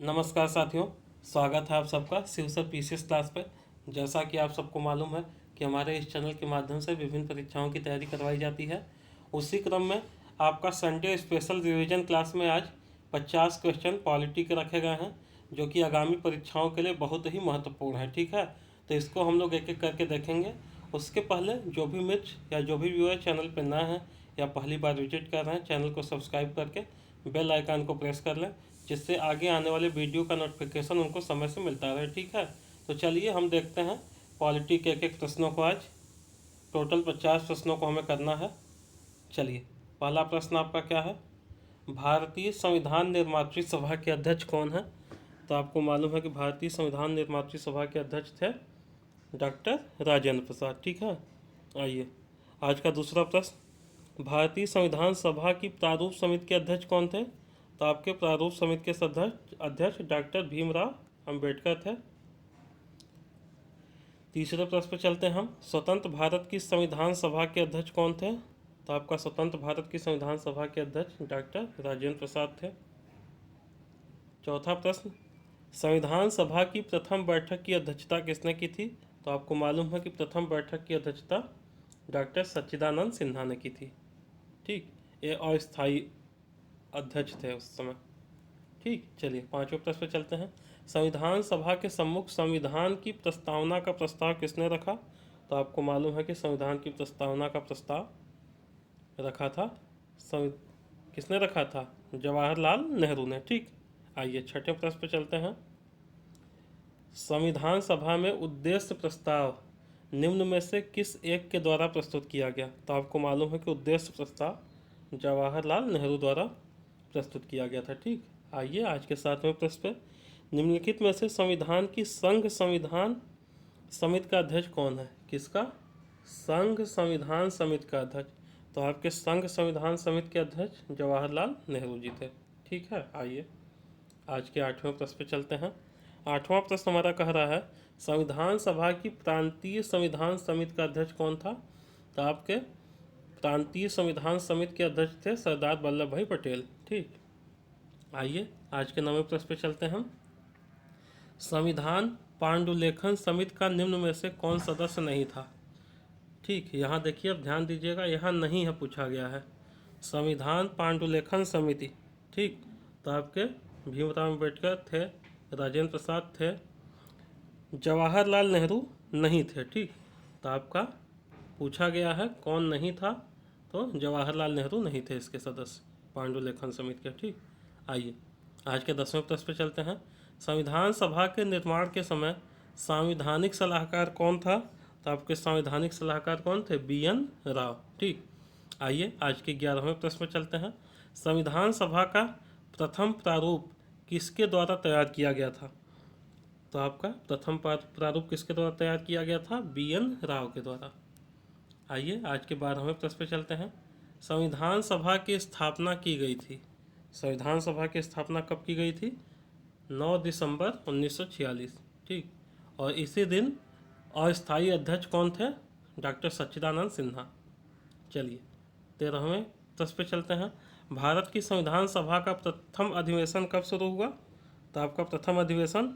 नमस्कार साथियों, स्वागत है आप सबका शिव सर पीसीएस क्लास पे। जैसा कि आप सबको मालूम है कि हमारे इस चैनल के माध्यम से विभिन्न परीक्षाओं की तैयारी करवाई जाती है। उसी क्रम में आपका संडे स्पेशल रिवीजन क्लास में आज 50 क्वेश्चन पॉलिटी के रखे गए हैं, जो कि आगामी परीक्षाओं के लिए बहुत ही महत्वपूर्ण है। ठीक है, तो इसको हम लोग एक एक करके देखेंगे। उसके पहले जो भी मित्र या जो भी व्यूअर चैनल पर नए हैं या पहली बार विजिट कर रहे हैं, चैनल को सब्सक्राइब करके बेल आइकन को प्रेस कर लें, जिससे आगे आने वाले वीडियो का नोटिफिकेशन उनको समय से मिलता रहे। ठीक है, तो चलिए हम देखते हैं पॉलिटी के एक प्रश्नों को। आज टोटल 50 प्रश्नों को हमें करना है। चलिए, पहला प्रश्न आपका क्या है? भारतीय संविधान निर्मात्री सभा के अध्यक्ष कौन है? तो आपको मालूम है कि भारतीय संविधान निर्मात्री सभा के अध्यक्ष थे डॉक्टर राजेंद्र प्रसाद। ठीक है, आइए आज का दूसरा प्रश्न। भारतीय संविधान सभा की प्रारूप समिति के अध्यक्ष कौन थे? तो आपके प्रारूप समिति के अध्यक्ष डॉक्टर भीमराव अंबेडकर थे। तीसरे प्रश्न पर चलते हैं हम। स्वतंत्र भारत की संविधान सभा के अध्यक्ष कौन थे? तो आपका स्वतंत्र भारत की संविधान सभा के अध्यक्ष डॉक्टर राजेंद्र प्रसाद थे। चौथा प्रश्न, संविधान सभा की प्रथम बैठक की अध्यक्षता किसने की थी? तो आपको मालूम है कि प्रथम बैठक की अध्यक्षता डॉक्टर सच्चिदानंद सिन्हा ने की थी। ठीक, ये अस्थायी अध्यक्ष थे उस समय। ठीक, चलिए पांचवें प्रश्न पर चलते हैं। संविधान सभा के सम्मुख संविधान की प्रस्तावना का प्रस्ताव किसने रखा? तो आपको मालूम है कि संविधान की प्रस्तावना का प्रस्ताव रखा था किसने रखा था? जवाहरलाल नेहरू ने। ठीक, आइए छठे प्रश्न पर चलते हैं। संविधान सभा में उद्देश्य प्रस्ताव निम्न में से किस एक के द्वारा प्रस्तुत किया गया? तो आपको मालूम है कि उद्देश्य प्रस्ताव जवाहरलाल नेहरू द्वारा प्रस्तुत किया गया था। ठीक, आइए आज के 7वें प्रश्न पे। निम्नलिखित में से संविधान की संघ संविधान समिति का अध्यक्ष कौन है? किसका? संघ संविधान समिति का अध्यक्ष। तो आपके संघ संविधान समिति के अध्यक्ष जवाहरलाल नेहरू जी थे। ठीक है, आइए आज के 8वें प्रश्न पे चलते हैं। 8वां प्रश्न हमारा कह रहा है, संविधान सभा की प्रांतीय संविधान समिति का अध्यक्ष कौन था? तो आपके प्रांतीय संविधान समिति के अध्यक्ष थे सरदार वल्लभ भाई पटेल। ठीक, आइए आज के 9वें प्रश्न पे चलते हैं हम। संविधान पांडुलेखन समिति का निम्न में से कौन सदस्य नहीं था? ठीक, यहाँ देखिए, अब ध्यान दीजिएगा, यहाँ नहीं है पूछा गया है। संविधान पांडुलेखन समिति। ठीक, तो आपके भीमराव अम्बेडकर थे, राजेंद्र प्रसाद थे, जवाहरलाल नेहरू नहीं थे। ठीक, तो आपका पूछा गया है कौन नहीं था, तो जवाहरलाल नेहरू नहीं थे इसके सदस्य पांडुलेखन समिति के। ठीक, आइए आज के 10वें प्रश्न पर चलते हैं। संविधान सभा के निर्माण के समय संवैधानिक सलाहकार कौन था? तो आपके संवैधानिक सलाहकार कौन थे? BN राव। ठीक, आइए आज के 11वें प्रश्न पर चलते हैं। संविधान सभा का प्रथम प्रारूप किसके द्वारा तैयार किया गया था? तो आपका प्रथम प्रारूप किसके द्वारा तैयार किया गया था? BN राव के द्वारा। आइए आज के 12वें प्रश्न पे चलते हैं। संविधान सभा की स्थापना की गई थी। संविधान सभा की स्थापना कब की गई थी? 9 दिसंबर 1946। ठीक, और इसी दिन अस्थायी अध्यक्ष कौन थे? डॉक्टर सच्चिदानंद सिन्हा। चलिए 13वें प्रश्न पे चलते हैं। भारत की संविधान सभा का प्रथम अधिवेशन कब शुरू हुआ? तो आपका प्रथम अधिवेशन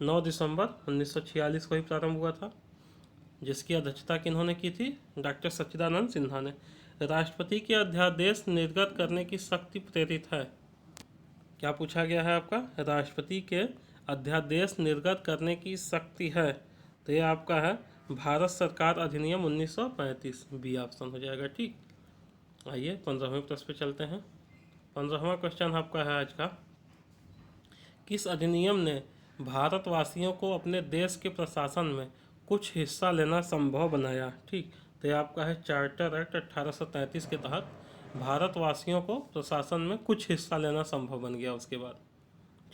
9 दिसंबर 1946 को ही प्रारंभ हुआ था, जिसकी अध्यक्षता किन्होंने की थी? डॉक्टर सच्चिदानंद सिन्हा ने। राष्ट्रपति के अध्यादेश निर्गत करने की शक्ति प्रेरित है। क्या पूछा गया है आपका? राष्ट्रपति के अध्यादेश निर्गत करने की शक्ति है, तो ये आपका है भारत सरकार अधिनियम 1935। बी ऑप्शन हो जाएगा। ठीक, आइए 15वें प्रश्न पे चलते हैं। 15वां क्वेश्चन आपका है आज का, किस अधिनियम ने भारतवासियों को अपने देश के प्रशासन में कुछ हिस्सा लेना संभव बनाया? ठीक, तो ये आपका है चार्टर एक्ट 1833 के तहत भारतवासियों को प्रशासन में कुछ हिस्सा लेना संभव बन गया उसके बाद।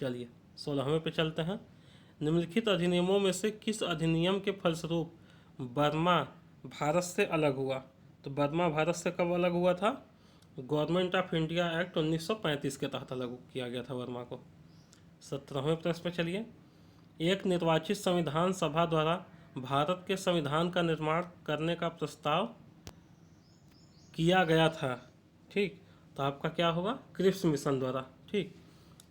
चलिए 16वें पे चलते हैं। निम्नलिखित अधिनियमों में से किस अधिनियम के फलस्वरूप बर्मा भारत से अलग हुआ? तो बर्मा भारत से कब अलग हुआ था? गवर्नमेंट ऑफ इंडिया एक्ट 1935 के तहत अलग किया गया था बर्मा को। 17वें प्रश्न पे चलिए। एक निर्वाचित संविधान सभा द्वारा भारत के संविधान का निर्माण करने का प्रस्ताव किया गया था। ठीक, तो आपका क्या होगा? क्रिप्स मिशन द्वारा। ठीक,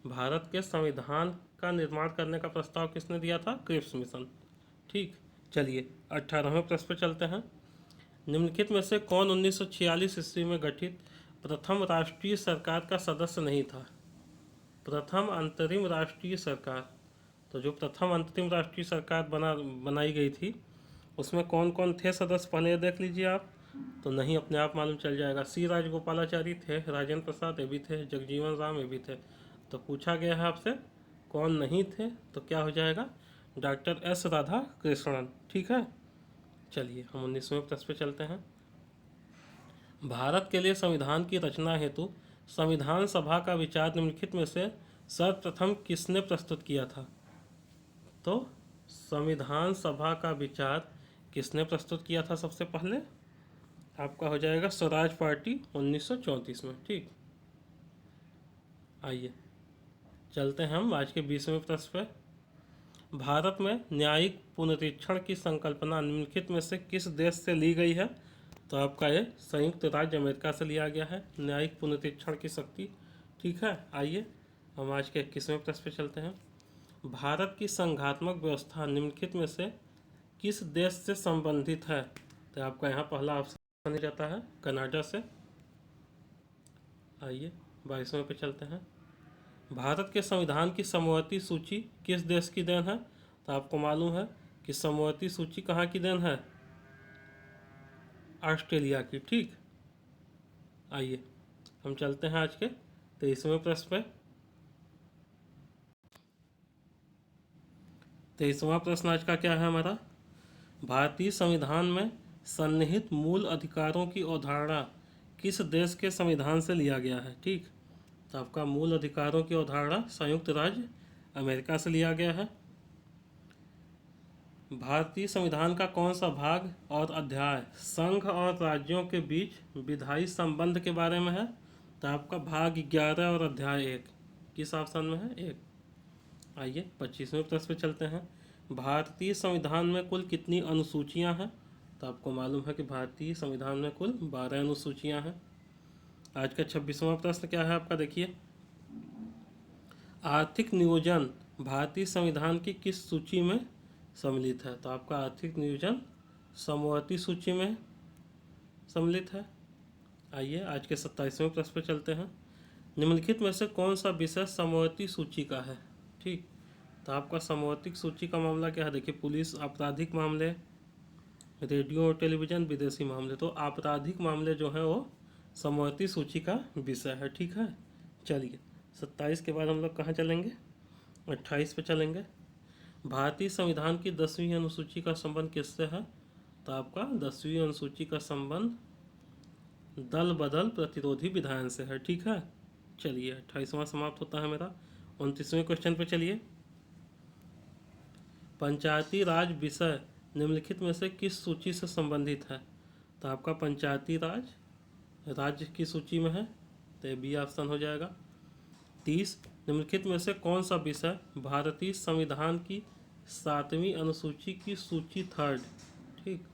भारत के संविधान का निर्माण करने का प्रस्ताव किसने दिया था? Cripps Mission. ठीक, चलिए 18वें प्रश्न पर चलते हैं। निम्नलिखित में से कौन 1946 ईस्वी में गठित प्रथम राष्ट्रीय सरकार का सदस्य नहीं था? प्रथम अंतरिम राष्ट्रीय सरकार, तो जो प्रथम अंतरिम राष्ट्रीय सरकार बनाई गई थी उसमें कौन कौन थे सदस्य, पहले ये देख लीजिए आप, तो नहीं अपने आप मालूम चल जाएगा। सी राजगोपालाचारी थे, राजेंद्र प्रसाद ये भी थे, जगजीवन राम ये भी थे। तो पूछा गया है आपसे कौन नहीं थे, तो क्या हो जाएगा? Doctor S Radha Krishnan. ठीक है, चलिए हम 19वें प्रश्न पे चलते हैं। भारत के लिए संविधान की रचना हेतु संविधान सभा का विचार निम्नलिखित में से सर्वप्रथम किसने प्रस्तुत किया था? तो संविधान सभा का विचार किसने प्रस्तुत किया था? सबसे पहले आपका हो जाएगा स्वराज पार्टी 1934 में। ठीक, आइए चलते हैं हम आज के 20वें प्रश्न पे। भारत में न्यायिक पुनरीक्षण की संकल्पना निम्नलिखित में से किस देश से ली गई है? तो आपका ये संयुक्त राज्य अमेरिका से लिया गया है, न्यायिक पुनरीक्षण की शक्ति। ठीक है, आइए हम आज के 21वें प्रश्न पे चलते हैं। भारत की संघात्मक व्यवस्था निम्नलिखित में से किस देश से संबंधित है? तो आपका यहाँ पहला ऑप्शन जाता है कनाडा से। आइए 22वें पे चलते हैं। भारत के संविधान की समवर्ती सूची किस देश की देन है? तो आपको मालूम है कि समवर्ती सूची कहाँ की देन है? ऑस्ट्रेलिया की। ठीक, आइए हम चलते हैं आज के 23वें प्रश्न पे। 23वां प्रश्न आज का क्या है हमारा? भारतीय संविधान में सन्निहित मूल अधिकारों की अवधारणा किस देश के संविधान से लिया गया है? ठीक, तो आपका मूल अधिकारों की अवधारणा संयुक्त राज्य अमेरिका से लिया गया है। भारतीय संविधान का कौन सा भाग और अध्याय संघ और राज्यों के बीच विधायी संबंध के बारे में है? तो आपका भाग 11 और अध्याय 1 किस ऑप्शन में है? 1। आइए 25वें प्रश्न पे चलते हैं। भारतीय संविधान में कुल कितनी अनुसूचियां हैं? तो आपको मालूम है कि भारतीय संविधान में कुल 12 अनुसूचियां हैं। आज का 26वां प्रश्न क्या है आपका? देखिए, आर्थिक नियोजन भारतीय संविधान की किस सूची में सम्मिलित है? तो आपका आर्थिक नियोजन समवर्ती सूची में सम्मिलित है। आइए आज के 27वें प्रश्न पर चलते हैं। निम्नलिखित में से कौन सा विषय समवर्ती सूची का है? ठीक, तो आपका समवर्ती सूची का मामला क्या है? देखिए, पुलिस, आपराधिक मामले, रेडियो और टेलीविज़न, विदेशी मामले। तो आपराधिक मामले जो है वो समवर्ती सूची का विषय है। ठीक है, चलिए 27 के बाद हम लोग कहाँ चलेंगे? 28 पे चलेंगे। भारतीय संविधान की 10वीं अनुसूची का संबंध किससे है? तो आपका 10वीं अनुसूची का संबंध दल बदल प्रतिरोधी विधायन से है। ठीक है, चलिए 28वां समाप्त होता है मेरा। 29वें क्वेश्चन पे चलिए। पंचायती राज विषय निम्नलिखित में से किस सूची से संबंधित है? तो आपका पंचायती राज राज्य की सूची में है, तो बी ऑप्शन हो जाएगा। 30 निम्नलिखित में से कौन सा विषय भारतीय संविधान की 7वीं अनुसूची की सूची 3 ठीक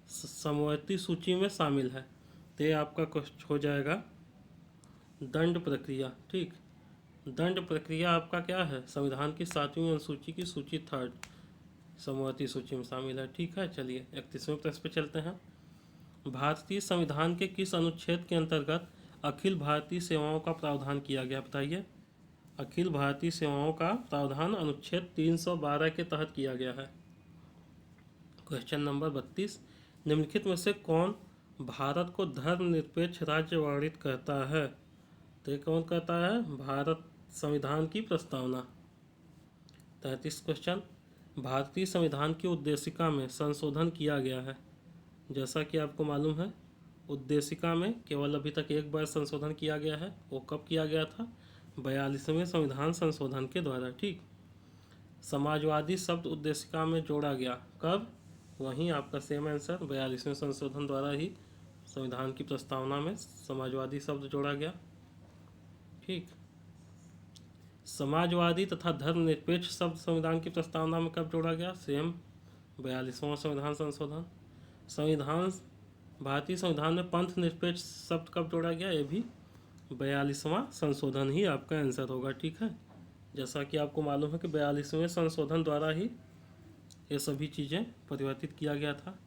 समवर्ती सूची में शामिल है? तो ये आपका हो जाएगा दंड प्रक्रिया। ठीक, दंड प्रक्रिया आपका क्या है? संविधान की 7वीं अनुसूची की सूची 3 समवर्ती सूची में शामिल है। ठीक है, चलिए 31वें प्रश्न पे चलते हैं। भारतीय संविधान के किस अनुच्छेद के अंतर्गत अखिल भारतीय सेवाओं का प्रावधान किया गया? बताइए। अखिल भारतीय सेवाओं का प्रावधान अनुच्छेद 312 के तहत किया गया है। क्वेश्चन नंबर 32, निम्नलिखित में से कौन भारत को धर्मनिरपेक्ष राज्य वर्णित करता है? तो कौन कहता है? भारत संविधान की प्रस्तावना। 33 क्वेश्चन, भारतीय संविधान की उद्देशिका में संशोधन किया गया है। जैसा कि आपको मालूम है, उद्देशिका में केवल अभी तक एक बार संशोधन किया गया है। वो कब किया गया था? 42वें संविधान संशोधन के द्वारा। ठीक, समाजवादी शब्द उद्देशिका में जोड़ा गया कब? वहीं आपका सेम आंसर 42वें संशोधन द्वारा ही संविधान की प्रस्तावना में समाजवादी शब्द जोड़ा गया। ठीक, समाजवादी तथा धर्मनिरपेक्ष शब्द संविधान की प्रस्तावना में कब जोड़ा गया? सेम 42वां संविधान संशोधन। संविधान भारतीय संविधान में पंथ निरपेक्ष शब्द कब जोड़ा गया? ये भी 42वां संशोधन ही आपका आंसर होगा। ठीक है, जैसा कि आपको मालूम है कि 42वें संशोधन द्वारा ही ये सभी चीज़ें परिवर्तित किया गया था।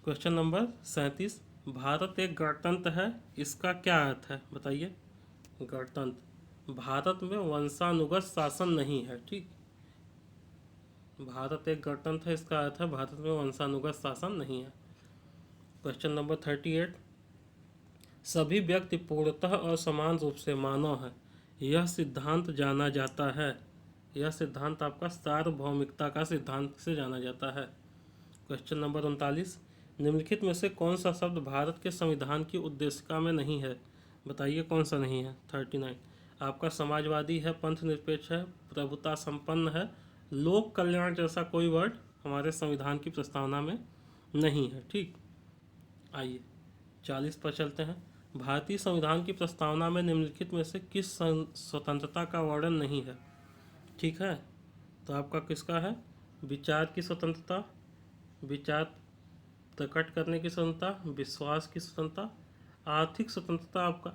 क्वेश्चन नंबर 37, भारत एक गणतंत्र है, इसका क्या अर्थ है बताइए। गणतंत्र, भारत में वंशानुगत शासन नहीं है। ठीक, भारत एक गणतंत्र है, इसका अर्थ है भारत में वंशानुगत शासन नहीं है। क्वेश्चन नंबर 38, सभी व्यक्ति पूर्णतः और समान रूप से मानव है, यह सिद्धांत जाना जाता है। यह सिद्धांत आपका सार्वभौमिकता का सिद्धांत से जाना जाता है। क्वेश्चन नंबर 39, निम्नलिखित में से कौन सा शब्द भारत के संविधान की उद्देशिका में नहीं है, बताइए कौन सा नहीं है। 39, आपका समाजवादी है, पंथ निरपेक्ष है, प्रभुता संपन्न है, लोक कल्याण जैसा कोई वर्ड हमारे संविधान की प्रस्तावना में नहीं है। ठीक, आइए 40 पर चलते हैं। भारतीय संविधान की प्रस्तावना में निम्नलिखित में से किस स्वतंत्रता का वर्णन नहीं है। ठीक है, तो आपका किसका है, विचार की स्वतंत्रता, विचार प्रकट करने की स्वतंत्रता, विश्वास की स्वतंत्रता, आर्थिक स्वतंत्रता। आपका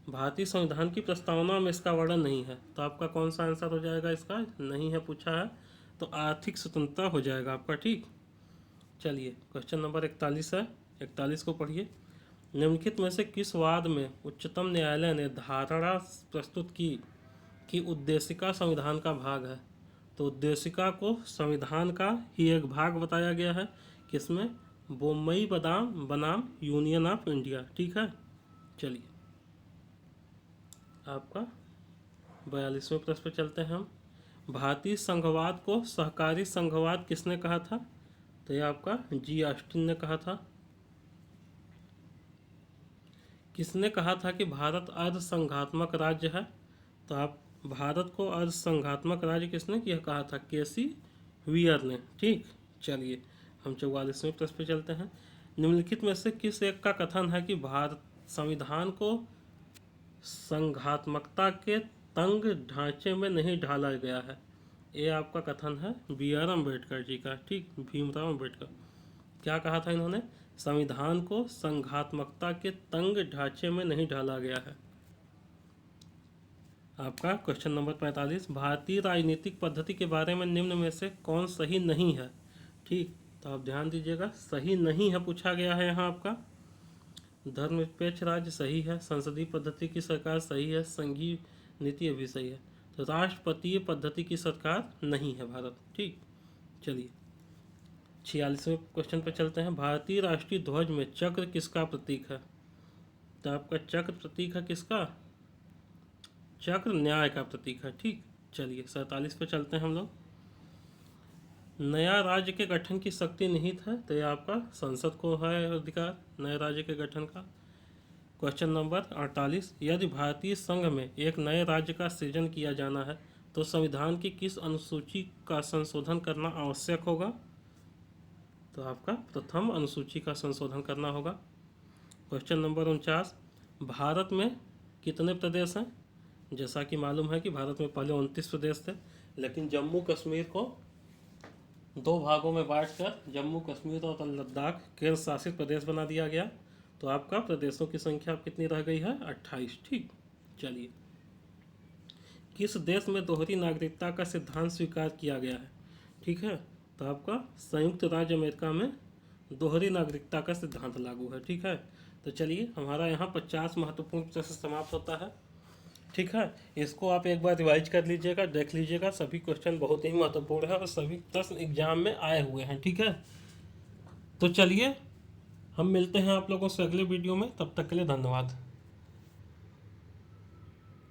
भारतीय संविधान की प्रस्तावना में इसका वर्णन नहीं है, तो आपका कौन सा आंसर हो जाएगा, इसका नहीं है पूछा है तो आर्थिक स्वतंत्रता हो जाएगा आपका। ठीक, चलिए क्वेश्चन नंबर 41 है, 41 को पढ़िए। निम्नलिखित में से किस वाद में उच्चतम न्यायालय ने धारणा प्रस्तुत की कि उद्देशिका संविधान का भाग है। तो उद्देशिका को संविधान का ही एक भाग बताया गया है, किसमें, बोम्मई बनाम यूनियन ऑफ इंडिया। ठीक है, चलिए आपका 42वें प्रश्न पर चलते हैं हम। भारतीय संघवाद को सहकारी संघवाद किसने कहा था, तो यह आपका जी ऑस्टिन ने कहा था। किसने कहा था कि भारत अर्ध संघात्मक राज्य है, तो आप भारत को अर्ध संघात्मक राज्य किसने किया कहा था, केसी वियर ने। ठीक, चलिए हम 44वें प्रश्न पे चलते हैं। निम्नलिखित में से किस एक का कथन है कि भारत संविधान को संघात्मकता के तंग ढांचे में नहीं ढाला गया है। ये आपका कथन है बी आर अम्बेडकर जी का। ठीक, भीमराव अम्बेडकर, क्या कहा था इन्होंने, संविधान को संघात्मकता के तंग ढांचे में नहीं ढाला गया है। आपका क्वेश्चन नंबर 45, भारतीय राजनीतिक पद्धति के बारे में निम्न में से कौन सही नहीं है। ठीक, तो आप ध्यान दीजिएगा, सही नहीं है पूछा गया है यहाँ आपका। धर्मनिरपेक्ष राज्य सही है, संसदीय पद्धति की सरकार सही है, संघीय नीति भी सही है, तो राष्ट्रपतीय पद्धति की सरकार नहीं है भारत। ठीक, चलिए 46वें क्वेश्चन पर चलते हैं। भारतीय राष्ट्रीय ध्वज में चक्र किसका प्रतीक है, तो आपका चक्र प्रतीक है किसका, चक्र न्याय का प्रतीक है। ठीक, चलिए 47 पे चलते हैं हम लोग। नया राज्य के गठन की शक्ति निहित है, तो यह आपका संसद को है अधिकार नए राज्य के गठन का। क्वेश्चन नंबर 48, यदि भारतीय संघ में एक नए राज्य का सृजन किया जाना है तो संविधान की किस अनुसूची का संशोधन करना आवश्यक होगा, तो आपका प्रथम अनुसूची का संशोधन करना होगा। क्वेश्चन नंबर 49, भारत में कितने प्रदेश हैं, जैसा कि मालूम है कि भारत में पहले 29 प्रदेश थे, लेकिन जम्मू कश्मीर को दो भागों में बांटकर जम्मू कश्मीर और लद्दाख केंद्र शासित प्रदेश बना दिया गया, तो आपका प्रदेशों की संख्या कितनी रह गई है, 28। ठीक, चलिए किस देश में दोहरी नागरिकता का सिद्धांत स्वीकार किया गया है। ठीक है, तो आपका संयुक्त राज्य अमेरिका में दोहरी नागरिकता का सिद्धांत लागू है। ठीक है, तो चलिए हमारा यहाँ 50 महत्वपूर्ण प्रश्न समाप्त होता है। ठीक है, इसको आप एक बार रिवाइज कर लीजिएगा, देख लीजिएगा, सभी क्वेश्चन बहुत ही महत्वपूर्ण है और सभी प्रश्न एग्जाम में आए हुए हैं। ठीक है, तो चलिए हम मिलते हैं आप लोगों से अगले वीडियो में, तब तक के लिए धन्यवाद।